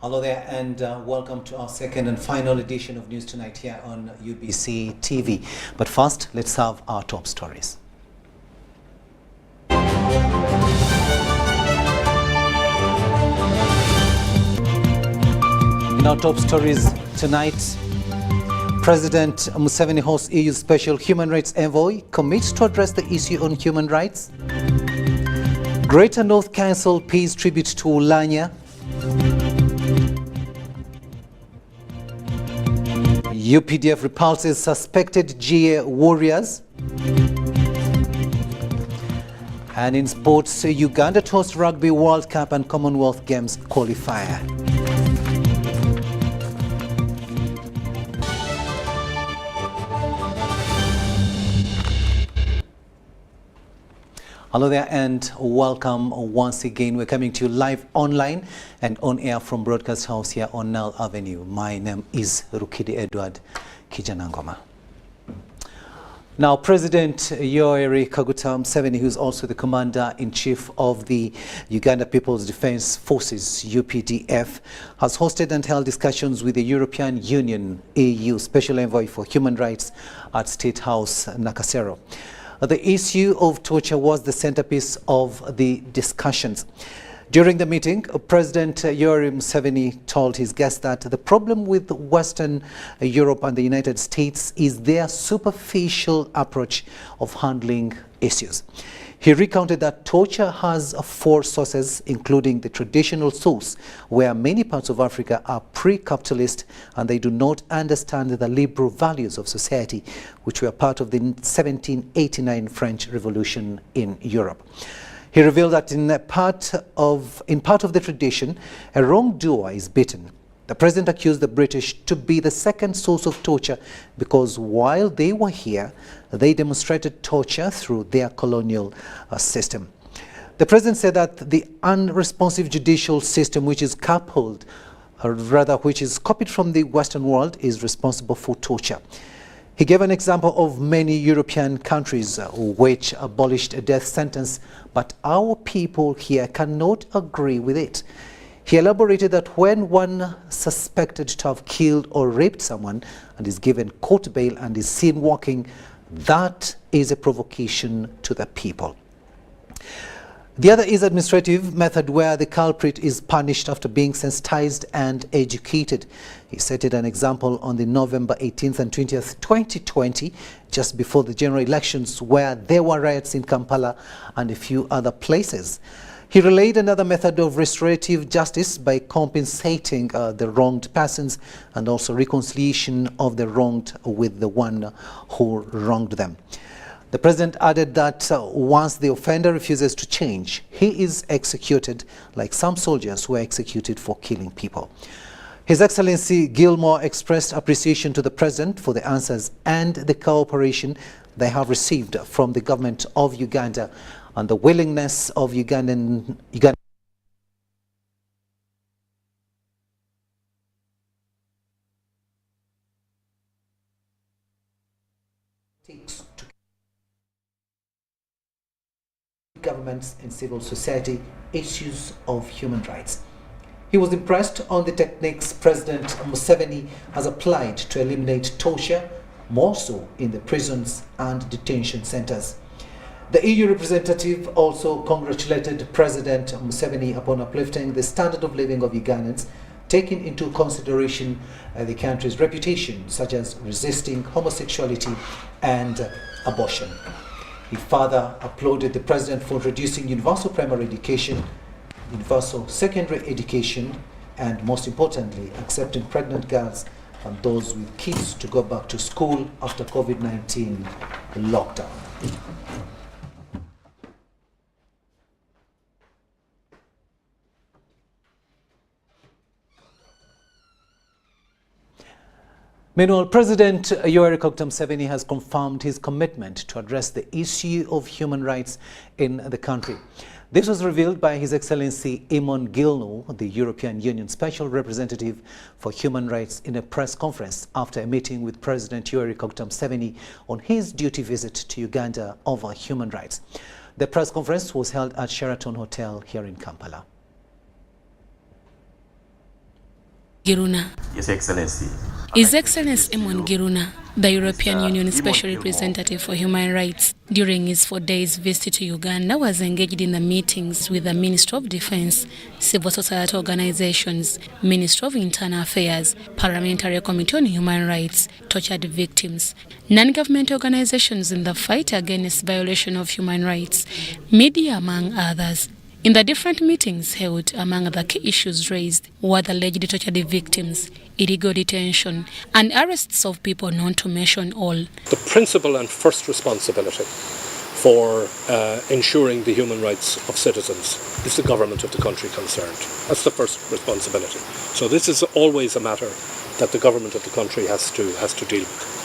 Hello there and welcome to our second and final edition of News Tonight here on UBC TV. But first, let's have our top stories. In our top stories tonight, President Museveni hosts EU Special Human Rights Envoy, commits to address the issue on human rights. Greater North Council pays tribute to Oulanyah. UPDF repulses suspected GA warriors. And in sports, Uganda hosts Rugby World Cup and Commonwealth Games qualifier. Hello there and welcome once again. We're coming to you live online and on air from Broadcast House here on Nile Avenue. My name is Rukidi Edward Kijanangoma. Now, President Yoweri Kaguta Museveni, who's also the Commander-in-Chief of the Uganda People's Defence Forces, UPDF, has hosted and held discussions with the European Union, EU Special Envoy for Human Rights at State House, Nakasero. The issue of torture was the centerpiece of the discussions. During the meeting, President Yoweri Museveni told his guests that the problem with Western Europe and the United States is their superficial approach of handling issues. He recounted that torture has four sources, including the traditional source, where many parts of Africa are pre-capitalist and they do not understand the liberal values of society, which were part of the 1789 French Revolution in Europe. He revealed that in part of the tradition, a wrongdoer is beaten. The president accused the British to be the second source of torture because while they were here, they demonstrated torture through their colonial system. The president said that the unresponsive judicial system, which is copied from the Western world, is responsible for torture. He gave an example of many European countries which abolished a death sentence, but our people here cannot agree with it. He elaborated that when one suspected to have killed or raped someone and is given court bail and is seen walking, that is a provocation to the people. The other is administrative method, where the culprit is punished after being sensitized and educated. He cited an example on the November 18th and 20th, 2020, just before the general elections, where there were riots in Kampala and a few other places. He relayed another method of restorative justice by compensating the wronged persons and also reconciliation of the wronged with the one who wronged them. The president added that once the offender refuses to change, he is executed like some soldiers who were executed for killing people. His Excellency Gilmore expressed appreciation to the president for the answers and the cooperation they have received from the government of Uganda and the willingness of Ugandan governments and civil society issues of human rights. He was impressed on the techniques President Museveni has applied to eliminate torture, more so in the prisons and detention centers. The EU representative also congratulated President Museveni upon uplifting the standard of living of Ugandans, taking into consideration the country's reputation, such as resisting homosexuality and abortion. He further applauded the president for introducing universal primary education, universal secondary education, and most importantly, accepting pregnant girls and those with kids to go back to school after COVID-19 lockdown. Meanwhile, President Yoweri Kaguta Museveni has confirmed his commitment to address the issue of human rights in the country. This was revealed by His Excellency Eamon Gilmore, the European Union Special Representative for Human Rights, in a press conference after a meeting with President Yoweri Kaguta Museveni on his duty visit to Uganda over human rights. The press conference was held at Sheraton Hotel here in Kampala. Giruna. Yes, Excellency. His Excellency Emon Giruna, the European Union Special Representative for Human Rights, during his 4 days visit to Uganda, was engaged in the meetings with the Minister of Defense, civil society organizations, Minister of Internal Affairs, Parliamentary Committee on Human Rights, tortured victims, non-government organizations in the fight against violation of human rights, media, among others. In the different meetings held, among the key issues raised were the alleged tortured victims, illegal detention, and arrests of people known to mention all. The principal and first responsibility for ensuring the human rights of citizens is the government of the country concerned. That's the first responsibility. So this is always a matter that the government of the country has to deal with.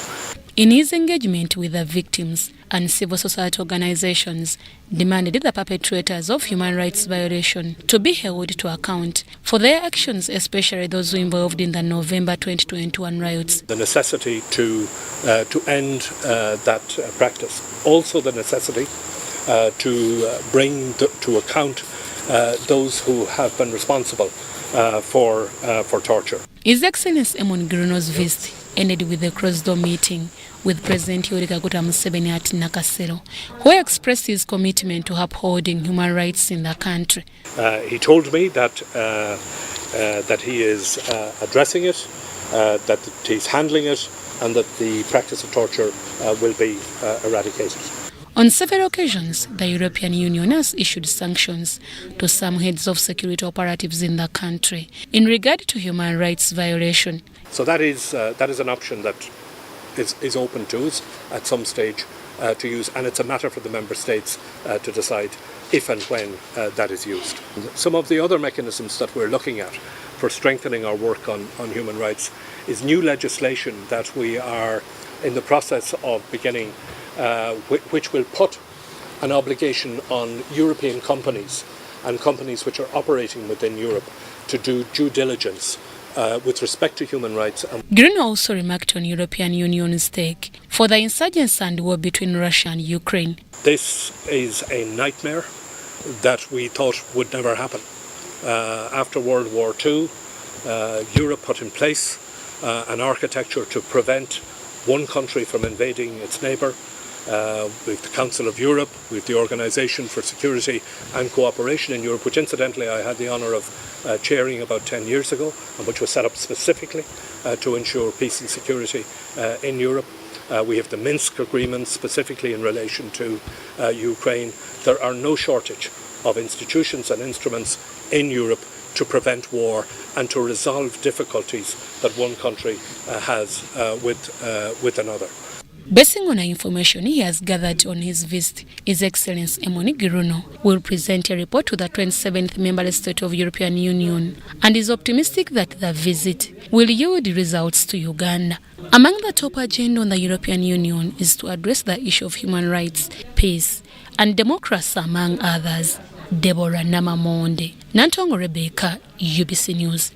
In his engagement with the victims and civil society organizations, demanded the perpetrators of human rights violation to be held to account for their actions, especially those who involved in the November 2021 riots. The necessity to end that practice. Also the necessity to bring to account those who have been responsible for torture. His Excellency Emon Giruna's visit ended with a cross-door meeting with President Museveni at Nakasero, who expressed his commitment to upholding human rights in the country. He told me that he is addressing it, that he's handling it, and that the practice of torture will be eradicated. On several occasions, the European Union has issued sanctions to some heads of security operatives in the country in regard to human rights violation. So that is an option that is open to us at some stage to use, and it's a matter for the member states to decide if and when that is used. Some of the other mechanisms that we're looking at for strengthening our work on human rights is new legislation that we are in the process of beginning, which will put an obligation on European companies and companies which are operating within Europe to do due diligence with respect to human rights. Giruna also remarked on European Union's take for the insurgents and war between Russia and Ukraine. This is a nightmare that we thought would never happen. After World War II, Europe put in place an architecture to prevent one country from invading its neighbour. With the Council of Europe, with the Organisation for Security and Cooperation in Europe, which incidentally I had the honour of chairing about 10 years ago, and which was set up specifically to ensure peace and security in Europe. We have the Minsk agreement specifically in relation to Ukraine. There are no shortage of institutions and instruments in Europe to prevent war and to resolve difficulties that one country has with another. Basing on the information he has gathered on his visit, His Excellency Emon Giruna will present a report to the 27th member state of European Union and is optimistic that the visit will yield results to Uganda. Among the top agenda on the European Union is to address the issue of human rights, peace, and democracy, among others. Deborah Namamonde, Nantongo Rebecca, UBC News.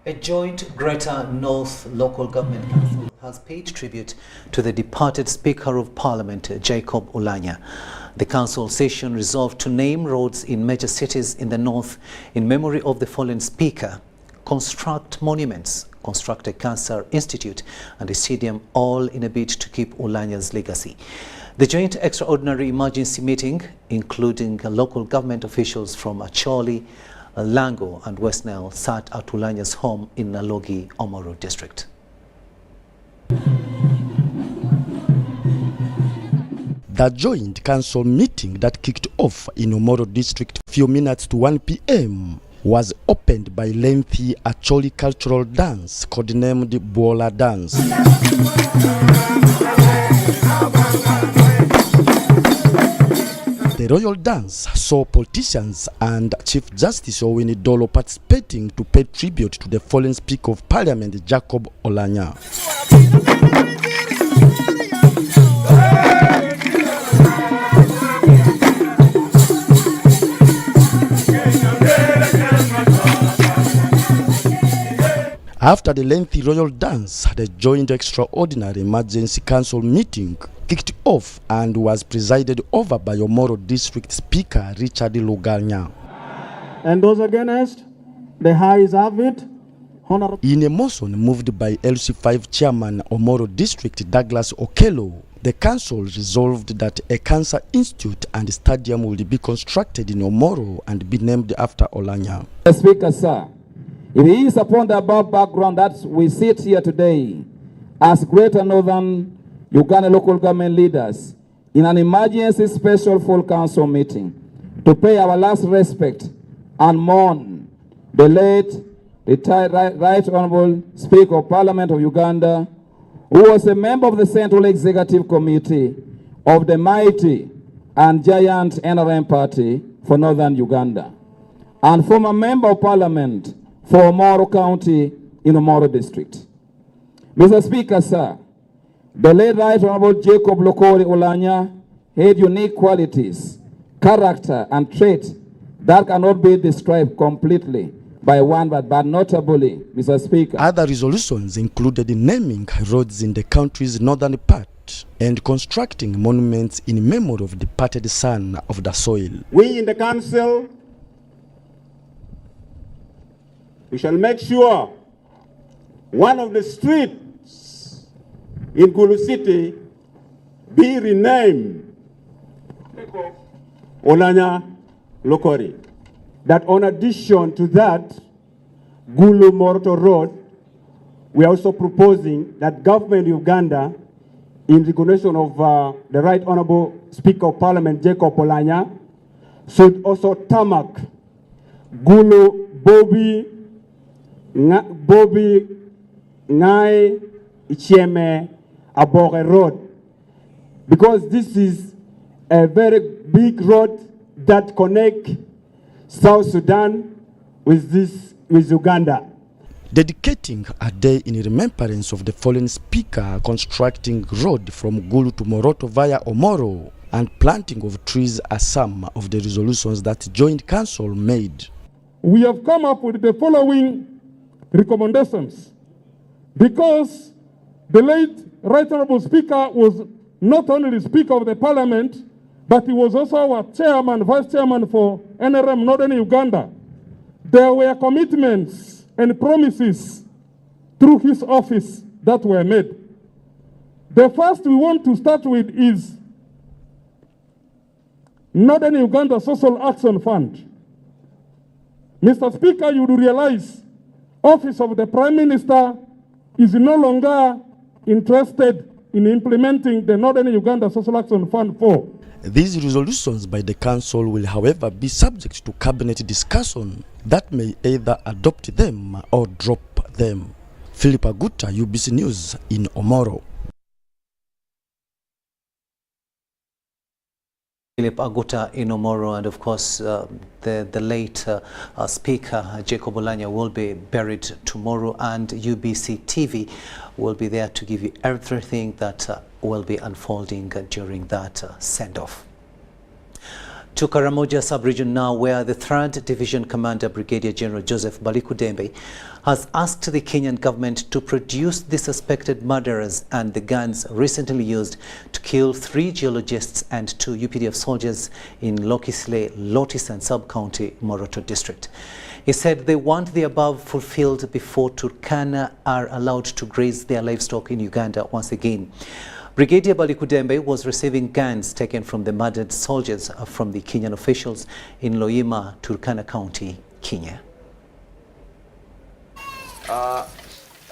A joint Greater North Local Government Council has paid tribute to the departed Speaker of Parliament, Jacob Oulanyah. The council session resolved to name roads in major cities in the north in memory of the fallen Speaker, construct monuments, construct a cancer institute and a stadium, all in a bid to keep Oulanyah's legacy. The joint extraordinary emergency meeting, including local government officials from Acholi, Lango and West Nile, sat at Oulanyah's home in Nalogi, Omoro district. The joint council meeting that kicked off in Omoro district few minutes to 1 p.m. was opened by lengthy Acholi cultural dance codenamed Buola dance. The royal dance saw politicians and Chief Justice Owini Dolo participating to pay tribute to the fallen Speaker of Parliament, Jacob Oulanyah. After the lengthy royal dance, the joint extraordinary emergency council meeting kicked off and was presided over by Omoro District Speaker Richard Oulanyah. And those against, the ayes have it. Honorable. In a motion moved by LC5 Chairman Omoro District Douglas Okello, the council resolved that a cancer institute and stadium will be constructed in Omoro and be named after Oulanyah. Mr. Speaker, sir, it is upon the above background that we sit here today as Greater Northern Uganda local government leaders in an emergency special full council meeting to pay our last respect and mourn the late retired Right Honorable Speaker of Parliament of Uganda, who was a member of the Central Executive Committee of the mighty and giant NRM Party for Northern Uganda, and former Member of Parliament for Omoro County in Omoro District. Mr. Speaker, sir, the late Right Honorable Jacob Lokori Oulanyah had unique qualities, character, and traits that cannot be described completely by one, but notably, Mr. Speaker. Other resolutions included naming roads in the country's northern part and constructing monuments in memory of the departed son of the soil. We in the council, we shall make sure one of the streets in Gulu City be renamed Oulanyah Lokori. That on addition to that, Gulu Moroto Road, we are also proposing that government of Uganda, in recognition of the Right Honorable Speaker of Parliament, Jacob Oulanyah, should also tarmac Gulu Bobi Ngai Icheme Abore Road, because this is a very big road that connects South Sudan with Uganda. Dedicating a day in remembrance of the fallen speaker, constructing road from Gulu to Moroto via Omoro, and planting of trees are some of the resolutions that joint council made. We have come up with the following recommendations. Because the late Right Honorable Speaker was not only the Speaker of the Parliament, but he was also our chairman, vice chairman for NRM Northern Uganda. There were commitments and promises through his office that were made. The first we want to start with is Northern Uganda Social Action Fund. Mr. Speaker, you will realize Office of the Prime Minister is no longer interested in implementing the Northern Uganda Social Action Fund 4. These resolutions by the council will, however, be subject to cabinet discussion that may either adopt them or drop them. Philip Aguta, UBC News in Omoro. Philip Aguta in Omoro, and of course the late Speaker Jacob Oulanyah will be buried tomorrow, and UBC TV will be there to give you everything that will be unfolding during that send-off. To Karamoja sub-region now, where the 3rd Division Commander Brigadier General Joseph Balikudembe has asked the Kenyan government to produce the suspected murderers and the guns recently used to kill 3 geologists and 2 UPDF soldiers in Lokisle, Lotus and Sub-County Moroto District. He said they want the above fulfilled before Turkana are allowed to graze their livestock in Uganda once again. Brigadier Balikudembe was receiving guns taken from the murdered soldiers from the Kenyan officials in Loima, Turkana County, Kenya. I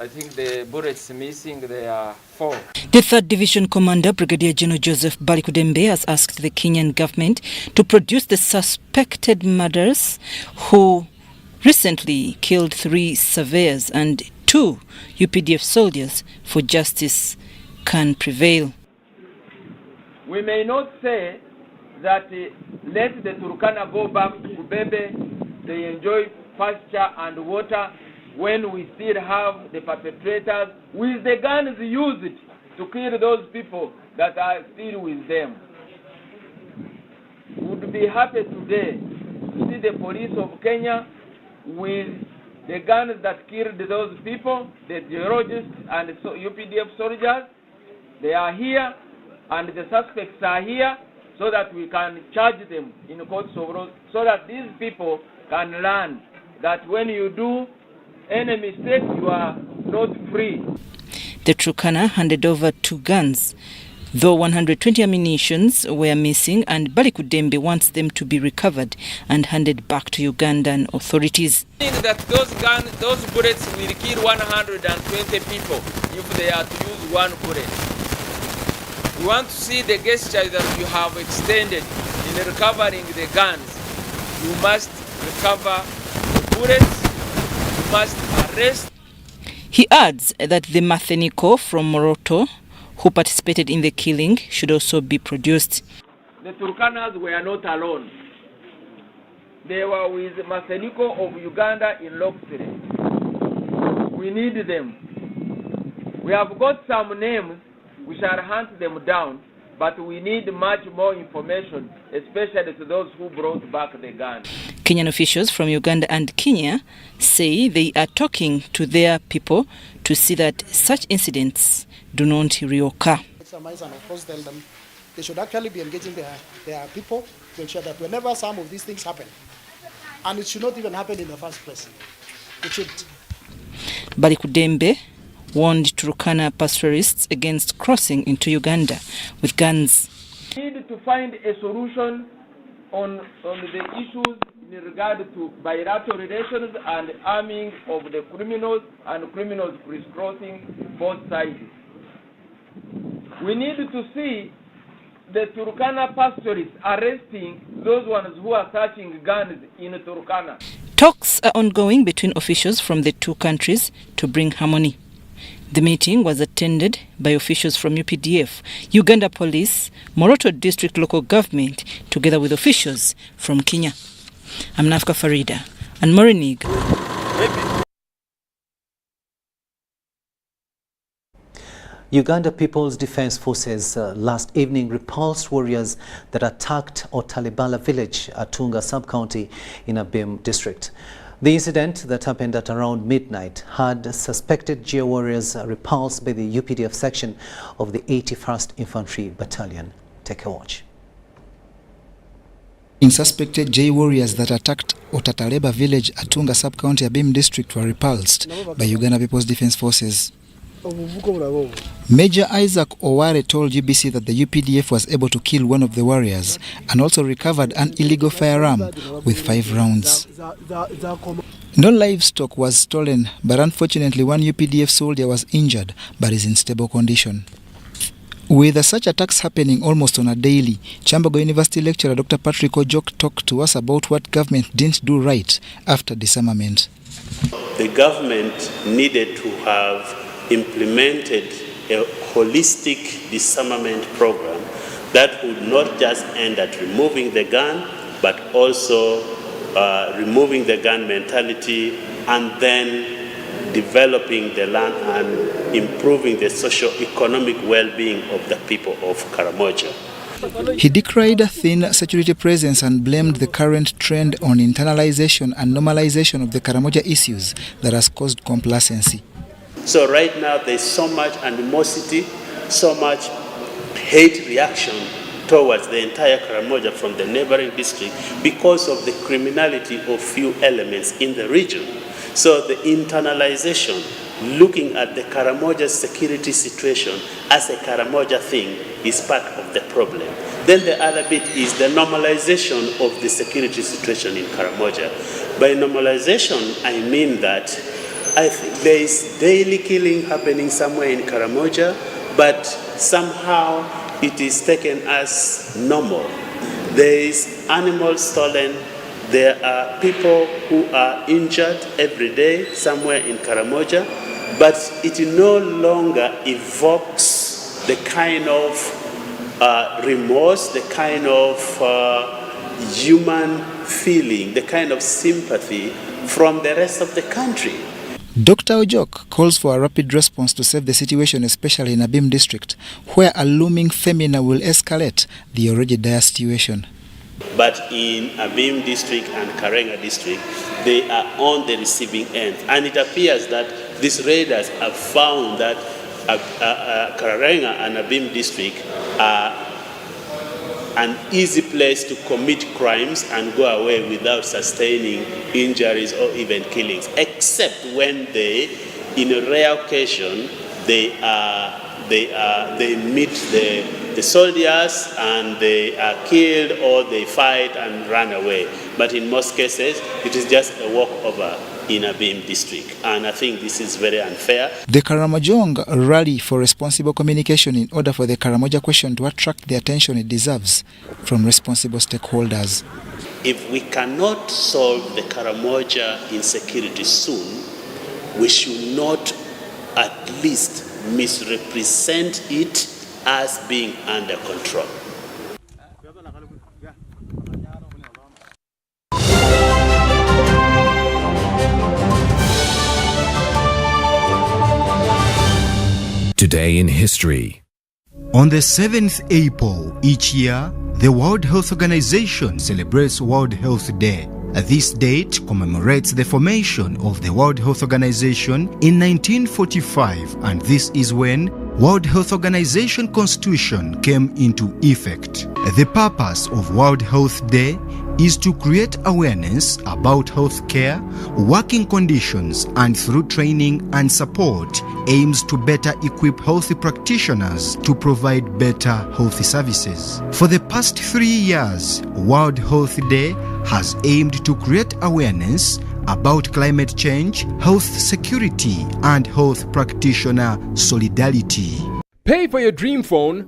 think the bullets missing, there are 4. The 3rd Division Commander, Brigadier General Joseph Balikudembe, has asked the Kenyan government to produce the suspected murderers who recently killed 3 surveyors and 2 UPDF soldiers for justice can prevail. We may not say that let the Turkana go back to Kubebe, they enjoy pasture and water, when we still have the perpetrators with the guns used to kill those people that are still with them. We would be happy today to see the police of Kenya with the guns that killed those people, the geologists and UPDF soldiers. They are here, and the suspects are here so that we can charge them in courts of law, so that these people can learn that when you do any mistake, you are not free. The Turkana handed over 2 guns, though 120 ammunitions were missing, and Balikudembe wants them to be recovered and handed back to Ugandan authorities. I think that those bullets will kill 120 people if they are to use one bullet. We want to see the gesture that you have extended in recovering the guns. You must recover the bullets, you must arrest. He adds that the Matheniko from Moroto, who participated in the killing, should also be produced. The Turkanas were not alone. They were with Matheniko of Uganda in Loksire. We need them. We have got some names, we shall hunt them down, but we need much more information, especially to those who brought back the gun. Kenyan officials from Uganda and Kenya say they are talking to their people to see that such incidents do not reoccur. And of course tell them they should actually be engaging their people to ensure that whenever some of these things happen, and it should not even happen in the first place, it should. Balikudembe warned Turkana pastoralists against crossing into Uganda with guns. We need to find a solution on the issues in regard to bilateral relations and arming of the criminals and criminals crisscrossing both sides. We need to see the Turkana pastoralists arresting those ones who are searching guns in Turkana. Talks are ongoing between officials from the 2 countries to bring harmony. The meeting was attended by officials from UPDF, Uganda Police, Moroto District Local Government, together with officials from Kenya. I'm Nafka Farida and Morinig. Uganda People's Defense Forces last evening repulsed warriors that attacked Otalibala village, Atunga sub-county in Abim district. The incident that happened at around midnight had suspected GIA warriors repulsed by the UPDF section of the 81st Infantry Battalion. Take a watch. Suspected J warriors that attacked Otataleba village, Atunga sub-county Abim district were repulsed by Uganda People's Defense Forces. Major Isaac Oware told UBC that the UPDF was able to kill one of the warriors and also recovered an illegal firearm with 5 rounds. No livestock was stolen, but unfortunately one UPDF soldier was injured but is in stable condition. With such attacks happening almost on a daily, Chambago University lecturer Dr. Patrick Ojok talked to us about what government didn't do right after disarmament. The government needed to have implemented a holistic disarmament program that would not just end at removing the gun, but also removing the gun mentality and then developing the land and improving the socio-economic well-being of the people of Karamoja. He decried a thin security presence and blamed the current trend on internalization and normalization of the Karamoja issues that has caused complacency. So right now there's so much animosity, so much hate reaction towards the entire Karamoja from the neighboring district because of the criminality of few elements in the region. So the internalization, looking at the Karamoja security situation as a Karamoja thing, is part of the problem. Then the other bit is the normalization of the security situation in Karamoja. By normalization, I mean that I think there is daily killing happening somewhere in Karamoja, but somehow it is taken as normal. There is animals stolen. There are people who are injured every day somewhere in Karamoja, but it no longer evokes the kind of remorse, the kind of human feeling, the kind of sympathy from the rest of the country. Dr. Ojok calls for a rapid response to save the situation, especially in Abim district, where a looming femina will escalate the already dire situation. But in Abim district and Karenga district, they are on the receiving end. And it appears that these raiders have found that Kararenga and Abim district are an easy place to commit crimes and go away without sustaining injuries or even killings, except when they, in a rare occasion, they meet the soldiers and they are killed or they fight and run away. But in most cases, it is just a walkover in Abim district, and I think this is very unfair. The Karamojong rally for responsible communication in order for the Karamoja question to attract the attention it deserves from responsible stakeholders. If we cannot solve the Karamoja insecurity soon, we should not at least misrepresent it as being under control. Today in history. On the 7th April each year, the World Health Organization celebrates World Health Day. This date commemorates the formation of the World Health Organization in 1945, and this is when World Health Organization Constitution came into effect. The purpose of World Health Day is to create awareness about health care, working conditions, and through training and support aims to better equip healthy practitioners to provide better health services. For the past 3 years, World Health Day has aimed to create awareness about climate change, health security, and health practitioner solidarity. Pay for your dream phone,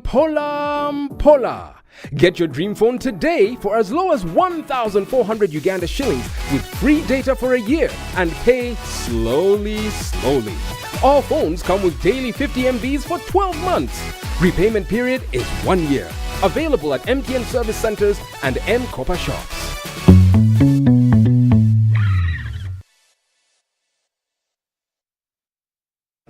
Mpola. Get your dream phone today for as low as 1,400 Uganda shillings with free data for a year and pay slowly. All phones come with daily 50 MBs for 12 months. Repayment period is 1 year. Available at MTN service centers and M-Kopa shops.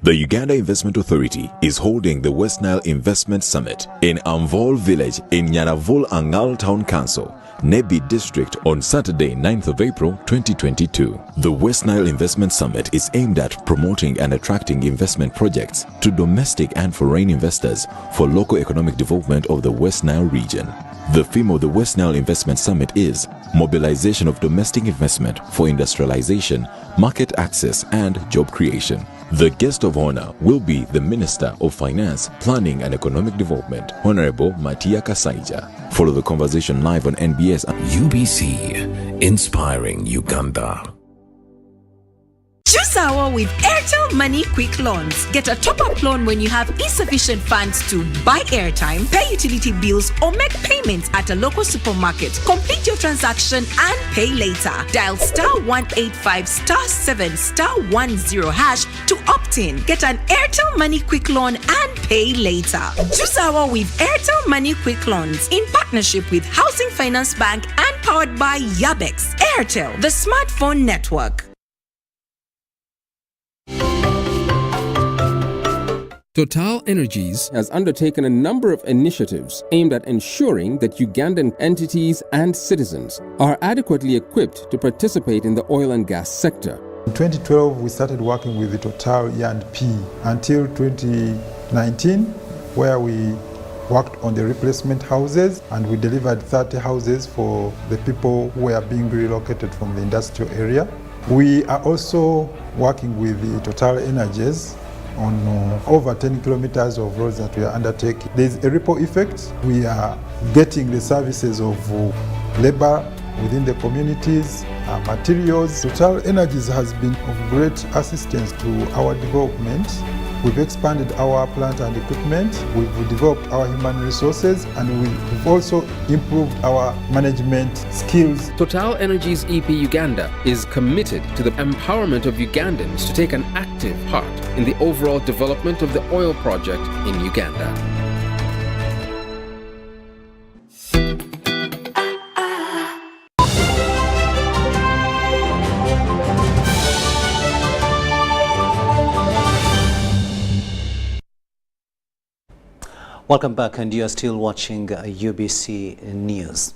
The Uganda Investment Authority is holding the West Nile Investment Summit in Amvol Village in Nyaravul Angal Town Council, Nebi District on Saturday, 9th of April 2022. The West Nile Investment Summit is aimed at promoting and attracting investment projects to domestic and foreign investors for local economic development of the West Nile region. The theme of the West Nile Investment Summit is Mobilization of Domestic Investment for Industrialization, Market Access and Job Creation. The guest of honor will be the Minister of Finance, Planning and Economic Development, Honorable Matia Kasaija. Follow the conversation live on NBS. UBC, inspiring Uganda. Choose our with Airtel Money Quick Loans. Get a top-up loan when you have insufficient funds to buy airtime, pay utility bills, or make payments at a local supermarket. Complete your transaction and pay later. Dial *185 *7 *10# to opt in. Get an Airtel Money Quick Loan and pay later. Choose our with Airtel Money Quick Loans in partnership with Housing Finance Bank and powered by Yabex. Airtel, the smartphone network. Total Energies has undertaken a number of initiatives aimed at ensuring that Ugandan entities and citizens are adequately equipped to participate in the oil and gas sector. In 2012, we started working with the Total E&P until 2019, where we worked on the replacement houses and we delivered 30 houses for the people who were being relocated from the industrial area. We are also working with the Total Energies on over 10 kilometers of roads that we are undertaking. There's a ripple effect. We are getting the services of labor within the communities, materials. Total Energies has been of great assistance to our development. We've expanded our plant and equipment, we've developed our human resources, and we've also improved our management skills. Total Energies EP Uganda is committed to the empowerment of Ugandans to take an active part in the overall development of the oil project in Uganda. Welcome back, and you are still watching UBC News.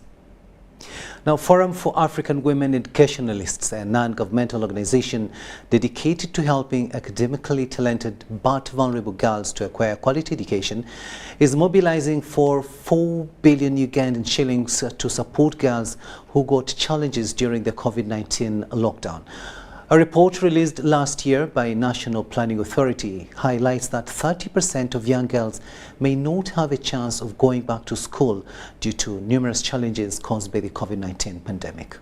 Now, Forum for African Women Educationalists, a non-governmental organization dedicated to helping academically talented but vulnerable girls to acquire quality education, is mobilizing for 4 billion Ugandan shillings to support girls who got challenges during the COVID-19 lockdown. A report released last year by National Planning Authority highlights that 30% of young girls may not have a chance of going back to school due to numerous challenges caused by the COVID-19 pandemic.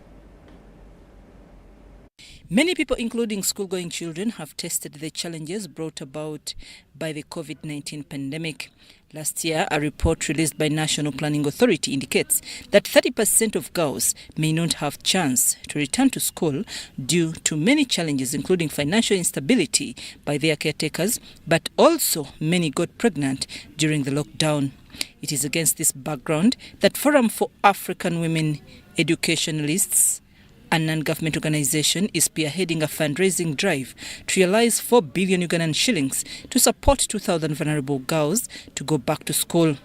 Many people, including school-going children, have tested the challenges brought about by the COVID-19 pandemic. Last year, a report released by National Planning Authority indicates that 30% of girls may not have chance to return to school due to many challenges, including financial instability by their caretakers, but also many got pregnant during the lockdown. It is against this background that Forum for African Women Educationalists, a non-government organization, is spearheading a fundraising drive to realize 4 billion Ugandan shillings to support 2,000 vulnerable girls to go back to school.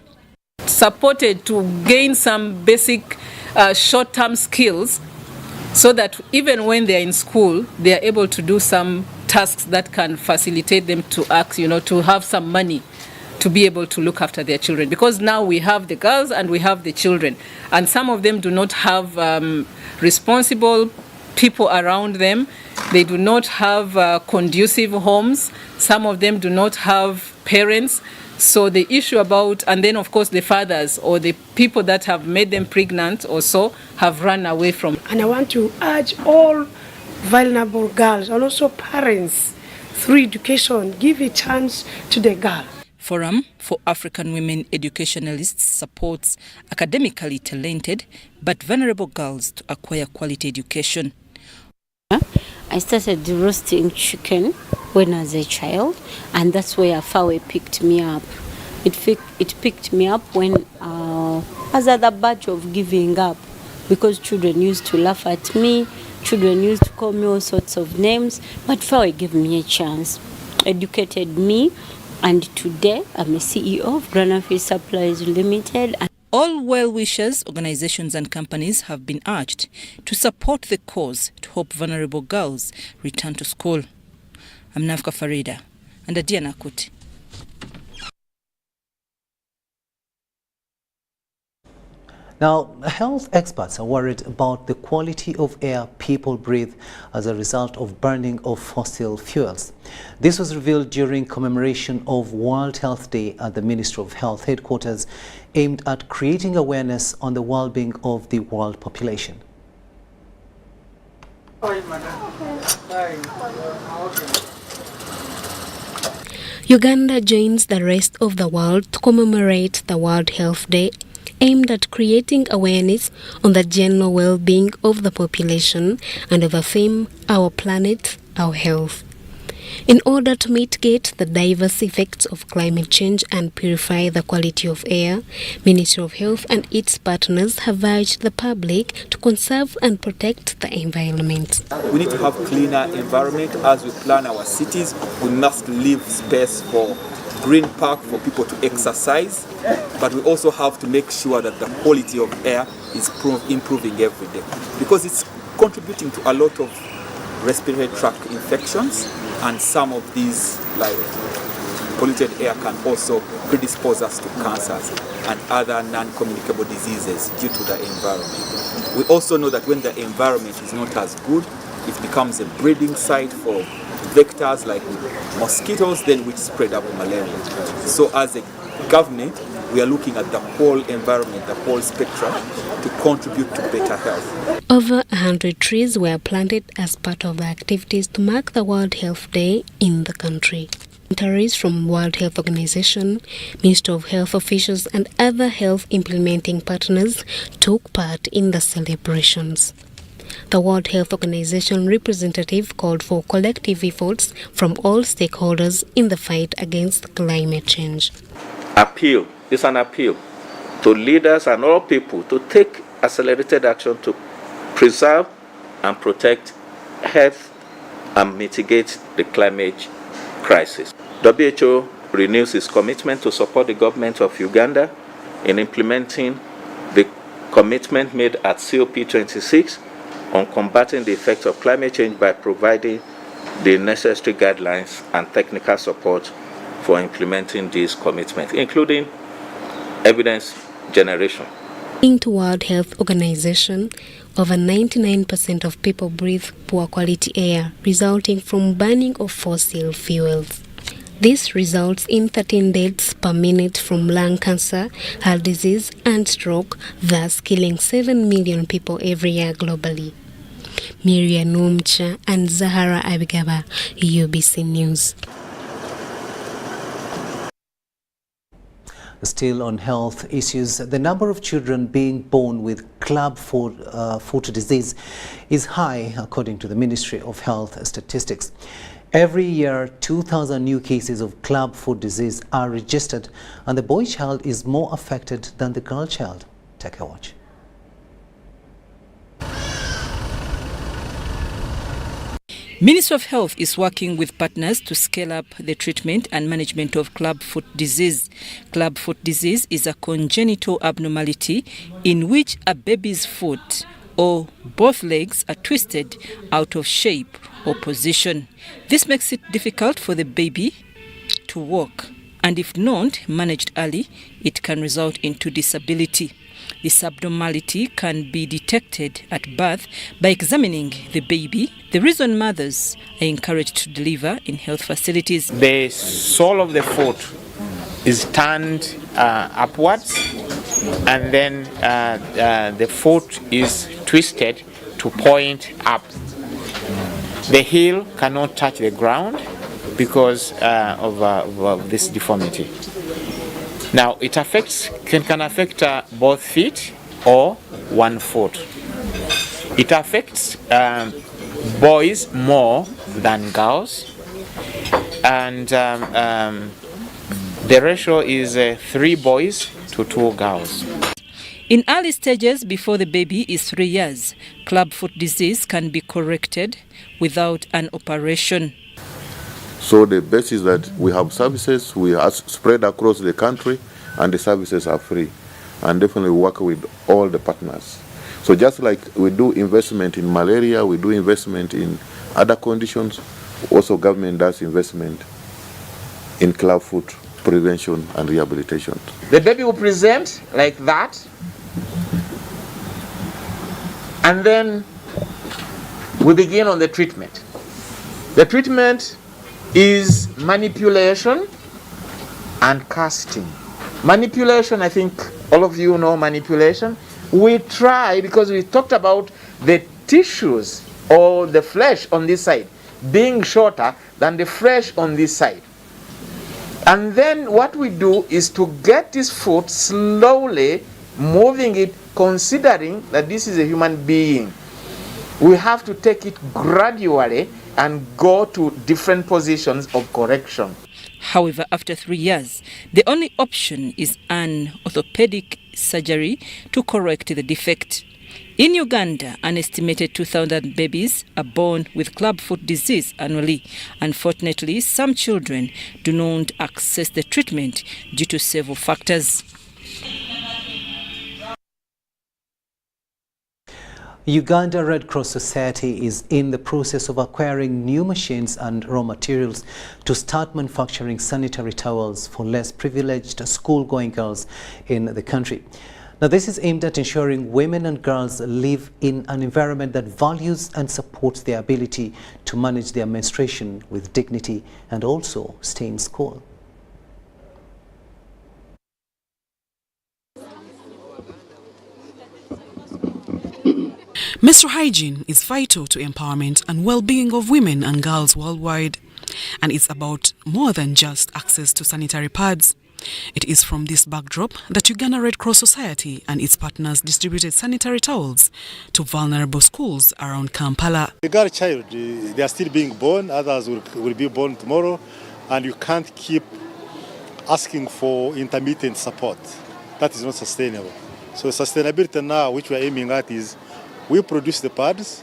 Supported to gain some basic short-term skills so that even when they are in school, they are able to do some tasks that can facilitate them to act, to have some money to be able to look after their children. Because now we have the girls and we have the children, and some of them do not have responsible people around them. They do not have conducive homes. Some of them do not have parents. So the issue about, and then of course the fathers or the people that have made them pregnant or so have run away from. And I want to urge all vulnerable girls and also parents, through education, give a chance to the girl. Forum for African Women Educationalists supports academically talented but vulnerable girls to acquire quality education. I started roasting chicken when I was a child, and that's where Fawe picked me up. It picked me up when I was at the batch of giving up, because children used to laugh at me, children used to call me all sorts of names, but Fawe gave me a chance, educated me. And today, I'm a CEO of Granafish Supplies Limited. All well-wishers, organizations and companies have been urged to support the cause to help vulnerable girls return to school. I'm Nafka Farida and Adiana Kuti. Now, health experts are worried about the quality of air people breathe as a result of burning of fossil fuels. This was revealed during commemoration of World Health Day at the Ministry of Health headquarters, aimed at creating awareness on the well-being of the world population. Uganda joins the rest of the world to commemorate the World Health Day, aimed at creating awareness on the general well-being of the population under the theme Our Planet, Our Health. In order to mitigate the diverse effects of climate change and purify the quality of air, Ministry of Health and its partners have urged the public to conserve and protect the environment. We need to have cleaner environment as we plan our cities. We must leave space for green park for people to exercise, but we also have to make sure that the quality of air is improving every day, because it's contributing to a lot of respiratory tract infections, and some of these, like polluted air, can also predispose us to cancers and other non-communicable diseases due to the environment. We also know that when the environment is not as good, it becomes a breeding site for vectors like mosquitoes, then which spread up malaria. So as a government, we are looking at the whole environment, the whole spectrum, to contribute to better health. Over 100 trees were planted as part of the activities to mark the World Health Day in the country. Dignitaries from World Health Organization, Ministry of Health officials and other health implementing partners took part in the celebrations. The World Health Organization representative called for collective efforts from all stakeholders in the fight against climate change. Appeal is an appeal to leaders and all people to take accelerated action to preserve and protect health and mitigate the climate crisis. WHO renews its commitment to support the government of Uganda in implementing the commitment made at COP26 on combating the effects of climate change by providing the necessary guidelines and technical support for implementing these commitments, including evidence generation. According to World Health Organization, over 99% of people breathe poor quality air resulting from burning of fossil fuels. This results in 13 deaths per minute from lung cancer, heart disease and stroke, thus killing 7 million people every year globally. Miria Numcha and Zahara Abigaba, UBC News. Still on health issues, the number of children being born with club foot disease is high, according to the Ministry of Health Statistics. Every year, 2,000 new cases of club foot disease are registered, and the boy child is more affected than the girl child. Take a watch. Ministry of Health is working with partners to scale up the treatment and management of club foot disease. Club foot disease is a congenital abnormality in which a baby's foot or both legs are twisted out of shape or position. This makes it difficult for the baby to walk, and if not managed early, it can result into disability. This abnormality can be detected at birth by examining the baby. The reason mothers are encouraged to deliver in health facilities. The sole of the foot is turned upwards, and then the foot is twisted to point up. The heel cannot touch the ground because of this deformity. Now, it can affect both feet or one foot. It affects boys more than girls, and the ratio is 3 boys to 2 girls. In early stages, before the baby is 3 years, club foot disease can be corrected without an operation. So the best is that we have services, we are spread across the country, and the services are free. And definitely work with all the partners. So just like we do investment in malaria, we do investment in other conditions, also government does investment in club foot prevention and rehabilitation. The baby will present like that, and then we begin on the treatment. The treatment is manipulation and casting. Manipulation, I think all of you know manipulation. We try, because we talked about the tissues or the flesh on this side being shorter than the flesh on this side. And then what we do is to get this foot slowly moving it, considering that this is a human being. We have to take it gradually and go to different positions of correction. However, after 3 years, the only option is an orthopedic surgery to correct the defect. In Uganda, an estimated 2,000 babies are born with club foot disease annually. Unfortunately, some children do not access the treatment due to several factors. Uganda Red Cross Society is in the process of acquiring new machines and raw materials to start manufacturing sanitary towels for less privileged school-going girls in the country. Now, this is aimed at ensuring women and girls live in an environment that values and supports their ability to manage their menstruation with dignity and also stay in school. Menstrual hygiene is vital to empowerment and well-being of women and girls worldwide, and it's about more than just access to sanitary pads. It is from this backdrop that Uganda Red Cross Society and its partners distributed sanitary towels to vulnerable schools around Kampala. The girl child, they are still being born, others will be born tomorrow, and you can't keep asking for intermittent support. That is not sustainable. So sustainability now, which we are aiming at, is we produce the pads.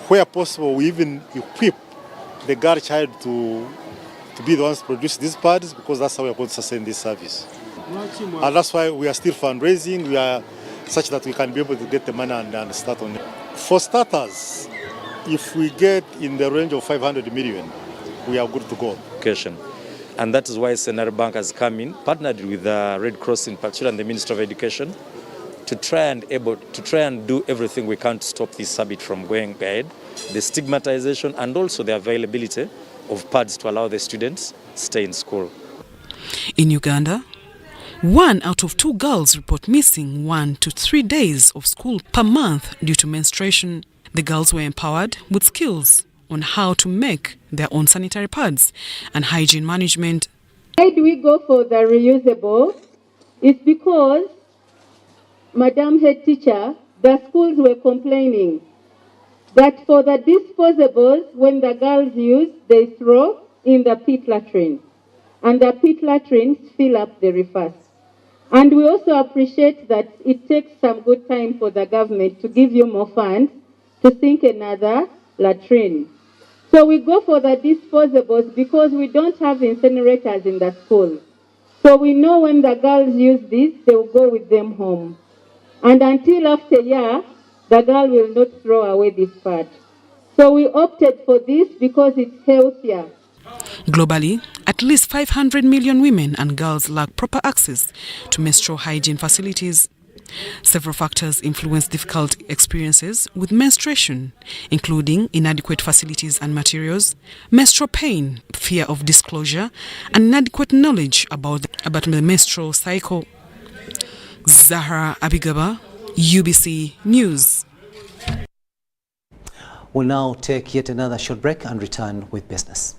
Where possible, we even equip the girl child to be the ones to produce these pads, because that's how we are going to sustain this service. And that's why we are still fundraising. We are such that we can be able to get the money and start on it. For starters, if we get in the range of 500 million, we are good to go. And that is why Scenario Bank has come in, partnered with the Red Cross in particular and the Ministry of Education, to try and do everything we can to stop this habit from going ahead, the stigmatization and also the availability of pads to allow the students stay in school. In Uganda, 1 out of 2 girls report missing 1 to 3 days of school per month due to menstruation. The girls were empowered with skills on how to make their own sanitary pads and hygiene management. Why do we go for the reusable? It's because, Madam Head Teacher, the schools were complaining that for the disposables, when the girls use, they throw in the pit latrine. And the pit latrines fill up very fast. And we also appreciate that it takes some good time for the government to give you more funds to sink another latrine. So we go for the disposables because we don't have incinerators in the school. So we know when the girls use this, they will go with them home. And until after a year, the girl will not throw away this part. So we opted for this because it's healthier. Globally, at least 500 million women and girls lack proper access to menstrual hygiene facilities. Several factors influence difficult experiences with menstruation, including inadequate facilities and materials, menstrual pain, fear of disclosure, and inadequate knowledge about the menstrual cycle. Zahra Abigaba, UBC News. We'll now take yet another short break and return with business.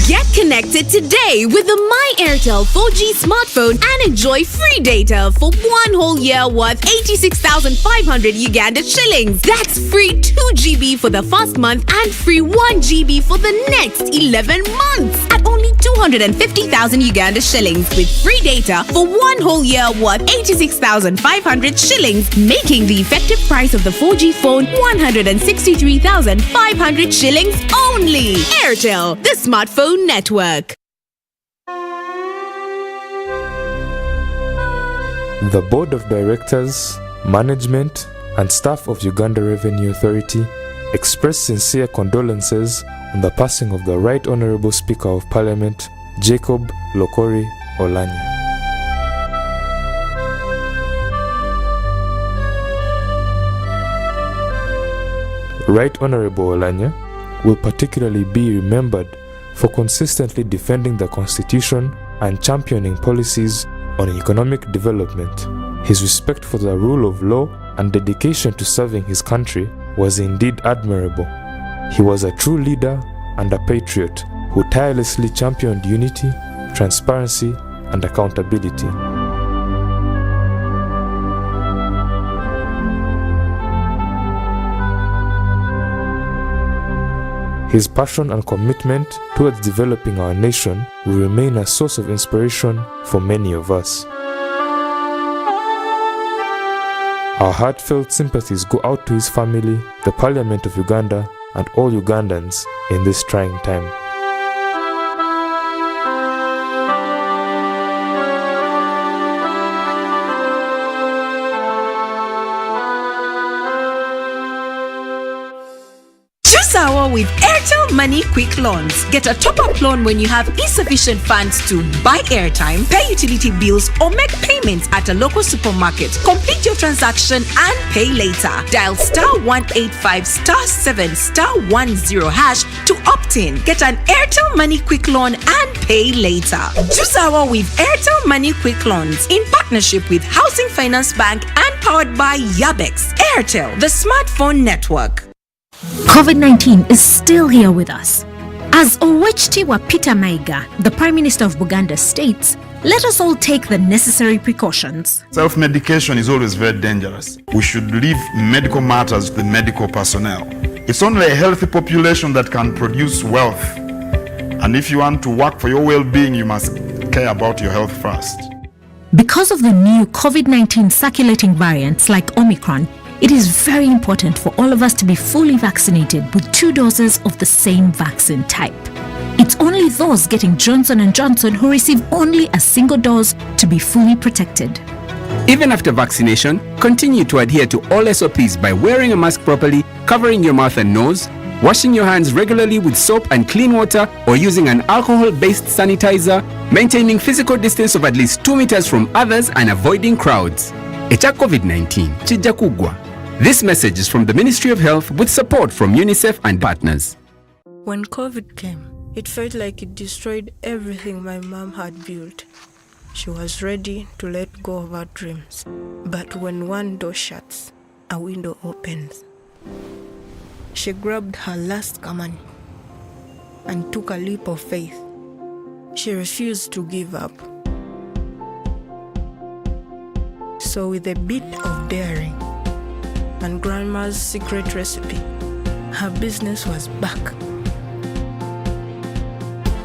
Get connected today with the My Airtel 4G smartphone and enjoy free data for 1 whole year worth 86,500 Uganda shillings. That's free 2 GB for the first month and free 1 GB for the next 11 months at only 250,000 Uganda shillings with free data for 1 whole year worth 86,500 shillings, making the effective price of the 4G phone 163,500 shillings only. Airtel, the smartphone network. The Board of Directors, Management and staff of Uganda Revenue Authority express sincere condolences on the passing of the Right Honourable Speaker of Parliament, Jacob Lokori Oulanyah. Right Honourable Oulanyah will particularly be remembered for consistently defending the Constitution and championing policies on economic development. His respect for the rule of law and dedication to serving his country was indeed admirable. He was a true leader and a patriot who tirelessly championed unity, transparency, and accountability. His passion and commitment towards developing our nation will remain a source of inspiration for many of us. Our heartfelt sympathies go out to his family, the Parliament of Uganda, and all Ugandans in this trying time. With Airtel Money Quick Loans. Get a top-up loan when you have insufficient funds to buy airtime, pay utility bills, or make payments at a local supermarket. Complete your transaction and pay later. Dial *185*7*10# to opt in. Get an Airtel Money Quick Loan and pay later. Choose our with Airtel Money Quick Loans in partnership with Housing Finance Bank and powered by Yabex. Airtel, the smartphone network. COVID-19 is still here with us. As Owechitiwa Peter Maiga, the Prime Minister of Buganda, states, let us all take the necessary precautions. Self-medication is always very dangerous. We should leave medical matters to the medical personnel. It's only a healthy population that can produce wealth. And if you want to work for your well-being, you must care about your health first. Because of the new COVID-19 circulating variants like Omicron, it is very important for all of us to be fully vaccinated with 2 doses of the same vaccine type. It's only those getting Johnson & Johnson who receive only a single dose to be fully protected. Even after vaccination, continue to adhere to all SOPs by wearing a mask properly, covering your mouth and nose, washing your hands regularly with soap and clean water or using an alcohol-based sanitizer, maintaining physical distance of at least 2 meters from others and avoiding crowds. Echa COVID-19, chija kugwa. This message is from the Ministry of Health with support from UNICEF and partners. When COVID came, it felt like it destroyed everything my mom had built. She was ready to let go of her dreams. But when one door shuts, a window opens. She grabbed her last command and took a leap of faith. She refused to give up. So with a bit of daring and Grandma's secret recipe, her business was back.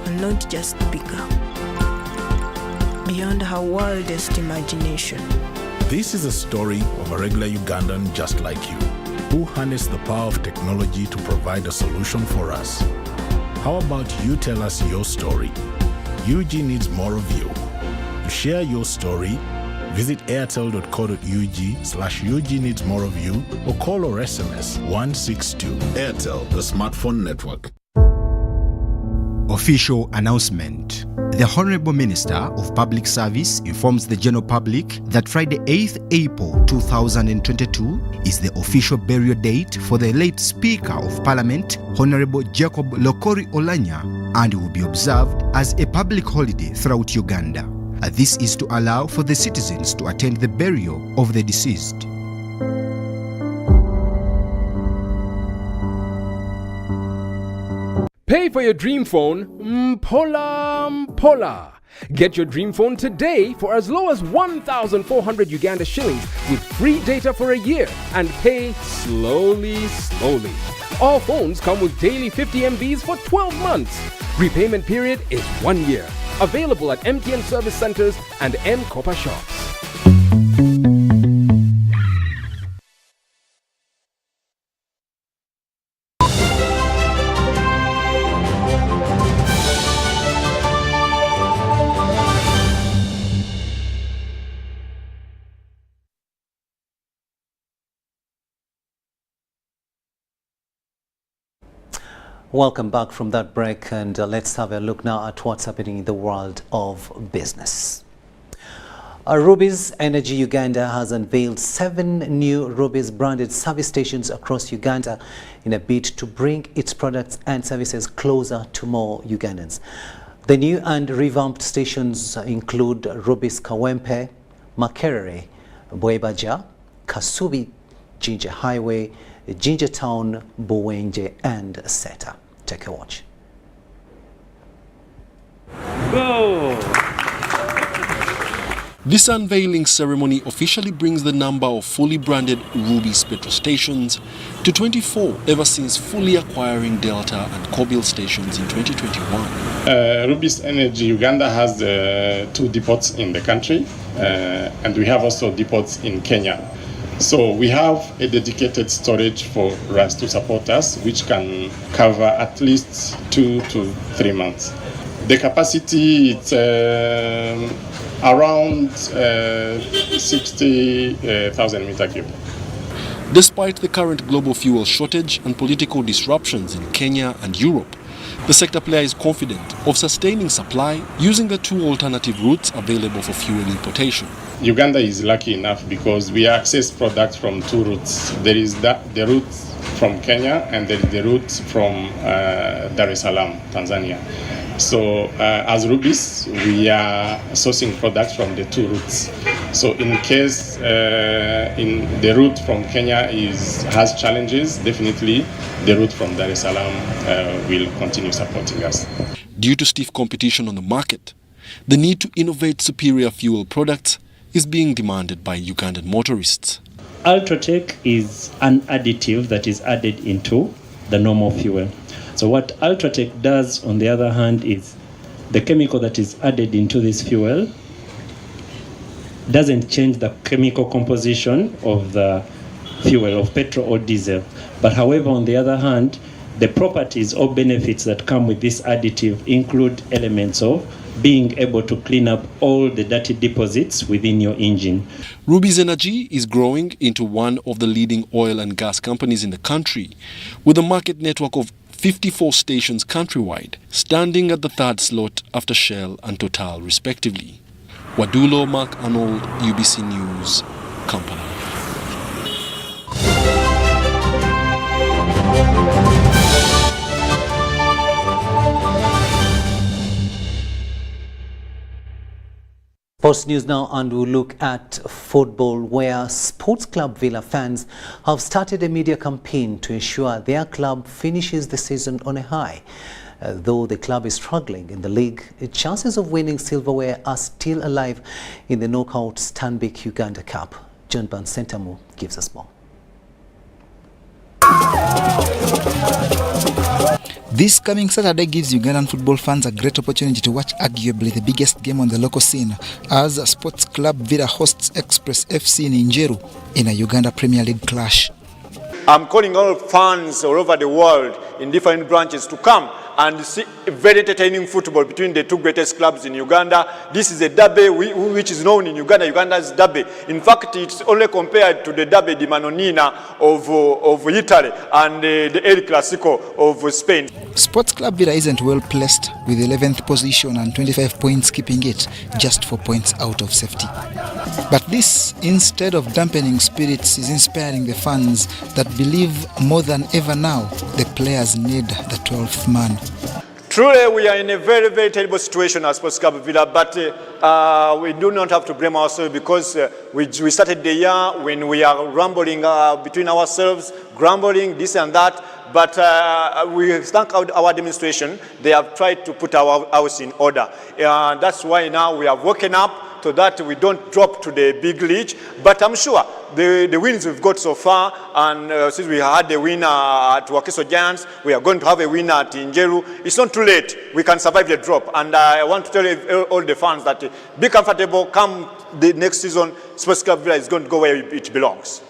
And not just bigger, beyond her wildest imagination. This is a story of a regular Ugandan just like you, who harnessed the power of technology to provide a solution for us. How about you tell us your story? UG needs more of you. To share your story, visit airtel.co.ug/UG needs more of you or call or SMS 162. Airtel, the smartphone network. Official announcement. The Honorable Minister of Public Service informs the general public that Friday 8th April 2022 is the official burial date for the late Speaker of Parliament, Honorable Jacob Lokori Oulanyah, and will be observed as a public holiday throughout Uganda. This is to allow for the citizens to attend the burial of the deceased. Pay for your dream phone, Mpola. Get your dream phone today for as low as 1,400 Uganda shillings with free data for a year and pay slowly. All phones come with daily 50 MBs for 12 months. Repayment period is 1 year. Available at MTN service centers and M-Copper shops. Welcome back from that break, and let's have a look now at what's happening in the world of business. Rubis Energy Uganda has unveiled 7 new Rubis branded service stations across Uganda in a bid to bring its products and services closer to more Ugandans. The new and revamped stations include Rubis Kawempe, Makerere, Bwebaja, Kasubi, Jinja Highway, Jinja Town, Buwenje and Seta. Take a watch. Go! This unveiling ceremony officially brings the number of fully branded Rubis petrol stations to 24 ever since fully acquiring Delta and Kobil stations in 2021. Rubis Energy Uganda has 2 depots in the country, and we have also depots in Kenya. So we have a dedicated storage for us to support us, which can cover at least 2 to 3 months. The capacity is around 60,000 meter cube. Despite the current global fuel shortage and political disruptions in Kenya and Europe, the sector player is confident of sustaining supply using the 2 alternative routes available for fuel importation. Uganda is lucky enough because we access products from 2 routes. There is the route from Kenya and there is the route from Dar es Salaam, Tanzania. So as Rubis, we are sourcing products from the 2 routes. So in case in the route from Kenya has challenges, definitely the route from Dar es Salaam will continue supporting us. Due to stiff competition on the market, the need to innovate superior fuel products is being demanded by Ugandan motorists. Ultratech is an additive that is added into the normal fuel. So what Ultratech does, on the other hand, is the chemical that is added into this fuel doesn't change the chemical composition of the fuel, of petrol or diesel. But however, on the other hand, the properties or benefits that come with this additive include elements of being able to clean up all the dirty deposits within your engine. Ruby's Energy is growing into one of the leading oil and gas companies in the country, with a market network of 54 stations countrywide, standing at the third slot after Shell and Total respectively. Wadulo Mark Arnold, UBC News, Kampala. Sports news now, and we'll look at football, where Sports Club Villa fans have started a media campaign to ensure their club finishes the season on a high. Though the club is struggling in the league, chances of winning silverware are still alive in the knockout Stanbic Uganda Cup. John Bansentamu gives us more. This coming Saturday gives Ugandan football fans a great opportunity to watch arguably the biggest game on the local scene, as Sports Club Villa hosts Express FC in Njeru in a Uganda Premier League clash. I'm calling all fans all over the world in different branches to come and see very entertaining football between the two greatest clubs in Uganda. This is a derby which is known in Uganda, Uganda's derby. In fact, it's only compared to the derby di Manonina of Italy and the El Clasico of Spain. Sports Club Villa isn't well placed, with 11th position and 25 points, keeping it just 4 points out of safety. But this, instead of dampening spirits, is inspiring the fans that believe more than ever now the players need the 12th man. Truly, we are in a very, very terrible situation as Sports Club Villa, but we do not have to blame ourselves, because we started the year when we are rumbling between ourselves, grumbling this and that. But we thank our demonstration. They have tried to put our house in order. That's why now we have woken up so that we don't drop to the big league. But I'm sure the wins we've got so far, and since we had the win at Wakiso Giants, we are going to have a win at Njeru. It's not too late. We can survive the drop. And I want to tell all the fans that be comfortable. Come the next season, Sports Club Villa is going to go where it belongs.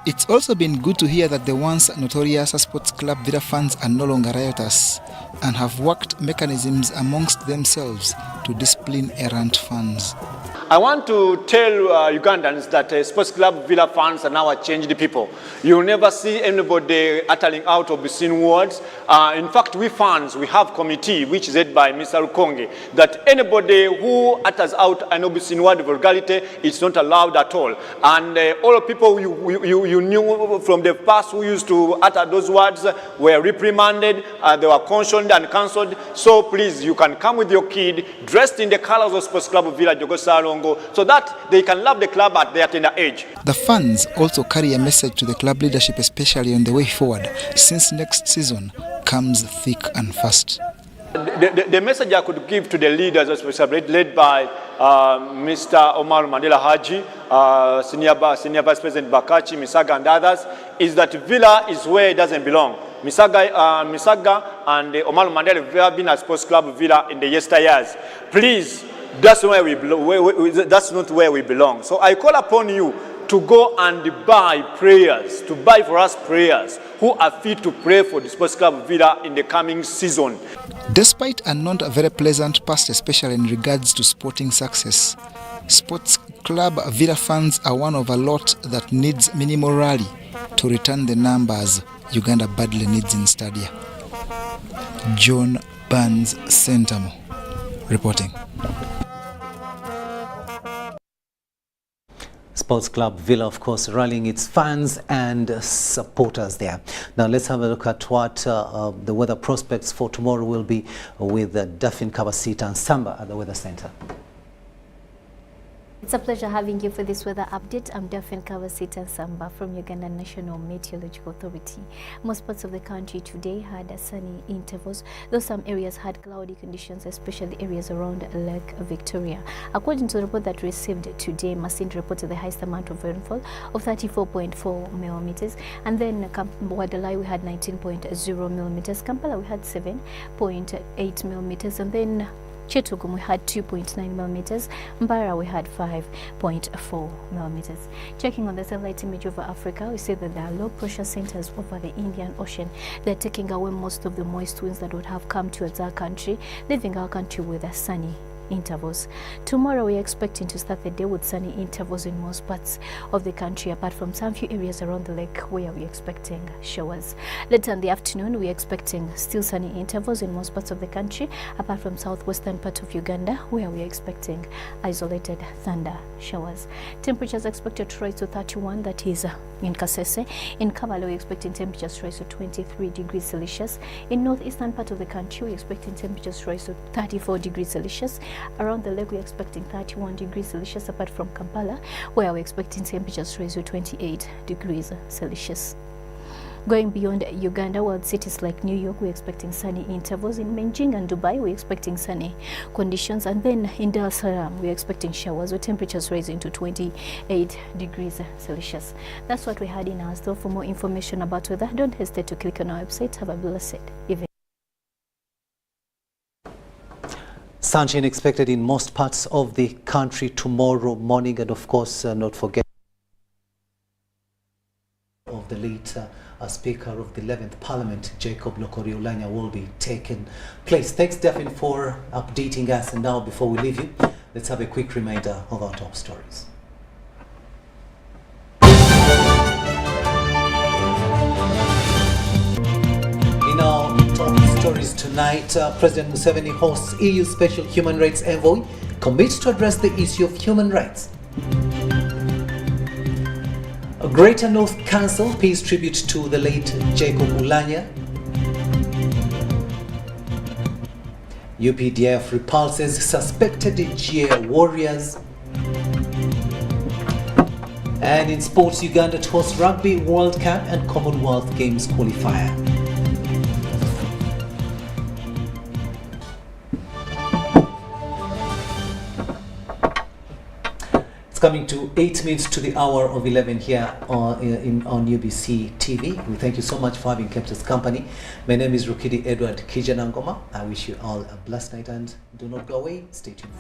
It's also been good to hear that the once notorious Sports Club Villa fans are no longer riotous and have worked mechanisms amongst themselves to discipline errant fans. I want to tell Ugandans that Sports Club Villa fans are now changed people. You'll never see anybody uttering out obscene words. In fact, we fans, we have committee which is led by Mr. Rukonge, that anybody who utters out an obscene word, vulgarity, is not allowed at all. And all people you knew from the past who used to utter those words were reprimanded, they were cautioned and cancelled. So please, you can come with your kid dressed in the colors of Sports Club Villa Jogosalongo, so that they can love the club at their tender age. The fans also carry a message to the club leadership, especially on the way forward, since next season comes thick and fast. The message I could give to the leaders, especially led by Mr. Omar Mandela Haji, Senior Vice President Bakachi, Misaga and others, is that Villa is where it doesn't belong. Misaga and Omar Mandela have been at Sports Club Villa in the yesteryears. Please, that's not where we belong. So I call upon you to go and buy prayers, to buy for us prayers who are fit to pray for the Sports Club Villa in the coming season. Despite a not very pleasant past, especially in regards to sporting success, Sports Club Villa fans are one of a lot that needs minimal rally to return the numbers Uganda badly needs in Stadia. John Barnes Sentamo reporting. Sports Club Villa, of course, rallying its fans and supporters there. Now let's have a look at what the weather prospects for tomorrow will be with Daphne Kawasita and Samba at the Weather Center. It's a pleasure having you for this weather update. I'm Daphne Kawasita Samba from Uganda National Meteorological Authority. Most parts of the country today had sunny intervals, though some areas had cloudy conditions, especially areas around Lake Victoria. According to the report that received today, Masindi reported the highest amount of rainfall of 34.4 millimeters, and then Wadalai we had 19.0 millimeters, Kampala we had 7.8 millimeters, and then Chetugum we had 2.9 millimeters, Mbara we had 5.4 millimeters. Checking on the satellite image over Africa, we see that there are low pressure centers over the Indian Ocean. They're taking away most of the moist winds that would have come towards our country, leaving our country with a sunny intervals. Tomorrow we are expecting to start the day with sunny intervals in most parts of the country, apart from some few areas around the lake where we are expecting showers. Later in the afternoon we are expecting still sunny intervals in most parts of the country, apart from southwestern part of Uganda where we are expecting isolated thunder showers. Temperatures expected to rise to 31, that is in Kasese. In Kabale we are expecting temperatures to rise to 23 degrees Celsius. In northeastern part of the country we are expecting temperatures to rise to 34 degrees Celsius. Around the lake we are expecting 31 degrees Celsius, apart from Kampala where we are expecting temperatures to rise to 28 degrees Celsius. Going beyond Uganda, world cities like New York, we're expecting sunny intervals. In Beijing and Dubai, we're expecting sunny conditions. And then in Dar es Salaam, we're expecting showers with temperatures rising to 28 degrees Celsius. That's what we had in our store. For more information about weather, don't hesitate to click on our website. Have a blessed evening. Sunshine expected in most parts of the country tomorrow morning, and of course, not forget of the late Speaker of the 11th Parliament, Jacob Lokori Oulanyah, will be taking place. Thanks, Daphne, for updating us. And now, before we leave you, let's have a quick reminder of our top stories. In our top stories tonight, President Museveni hosts EU Special Human Rights Envoy, commits to address the issue of human rights. A Greater North Council pays tribute to the late Jacob Oulanyah. UPDF repulses suspected GA warriors. And in sports, Uganda to host Rugby World Cup and Commonwealth Games qualifier. It's coming to 8 minutes to the hour of 11 here on UBC TV. We thank you so much for having kept us company. My name is Rukidi Edward Kijanangoma. I wish you all a blessed night and do not go away. Stay tuned.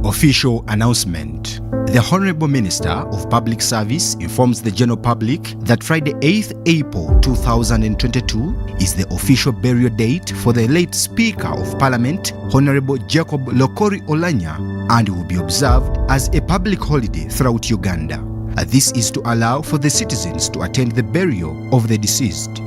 Official announcement. The Honorable Minister of Public Service informs the general public that Friday 8th April 2022 is the official burial date for the late Speaker of Parliament, Honorable Jacob Lokori Oulanyah, and will be observed as a public holiday throughout Uganda. This is to allow for the citizens to attend the burial of the deceased.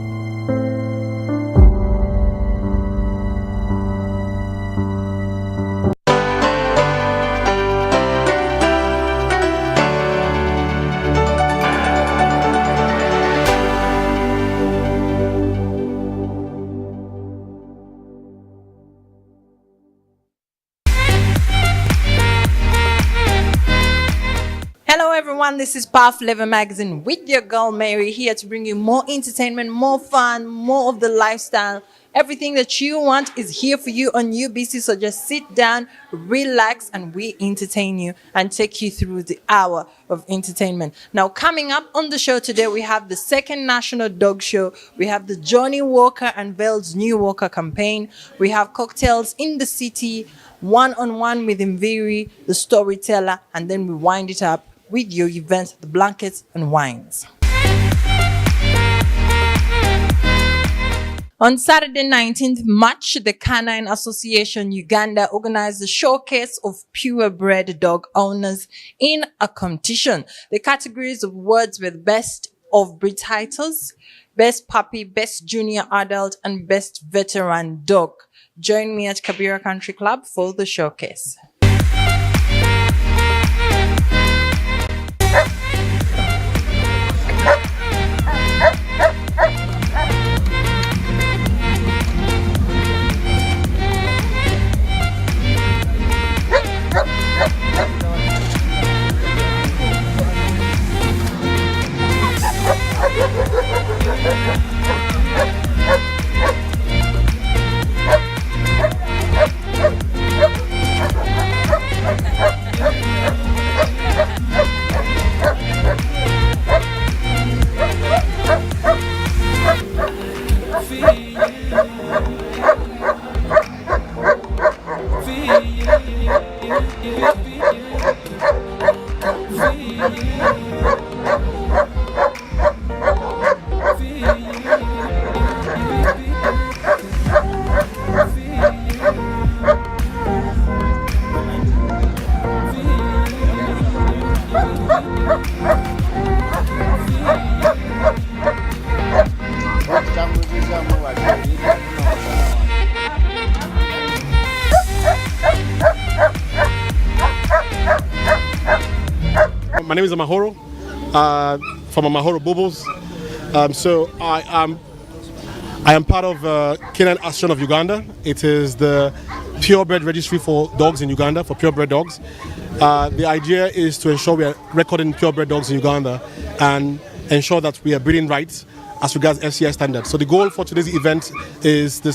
This is Power Flavor Magazine with your girl Mary, here to bring you more entertainment, more fun, more of the lifestyle. Everything that you want is here for you on UBC, so just sit down, relax, and we entertain you and take you through the hour of entertainment. Now, coming up on the show today, we have the second National Dog Show. We have the Johnny Walker unveils New Walker campaign. We have cocktails in the city, one-on-one with Mviri, the storyteller, and then we wind it up with your event, the Blankets and Wines. On Saturday, 19th March, the Canine Association Uganda organized a showcase of purebred dog owners in a competition. The categories of awards were the Best of Breed titles, Best Puppy, Best Junior Adult, and Best Veteran Dog. Join me at Kabira Country Club for the showcase. My name is Amahoro, from Amahoro Bubbles. So I am part of Canine Association of Uganda. It is the purebred registry for dogs in Uganda, for purebred dogs. The idea is to ensure we are recording purebred dogs in Uganda and ensure that we are breeding rights as regards FCI standards. So the goal for today's event is the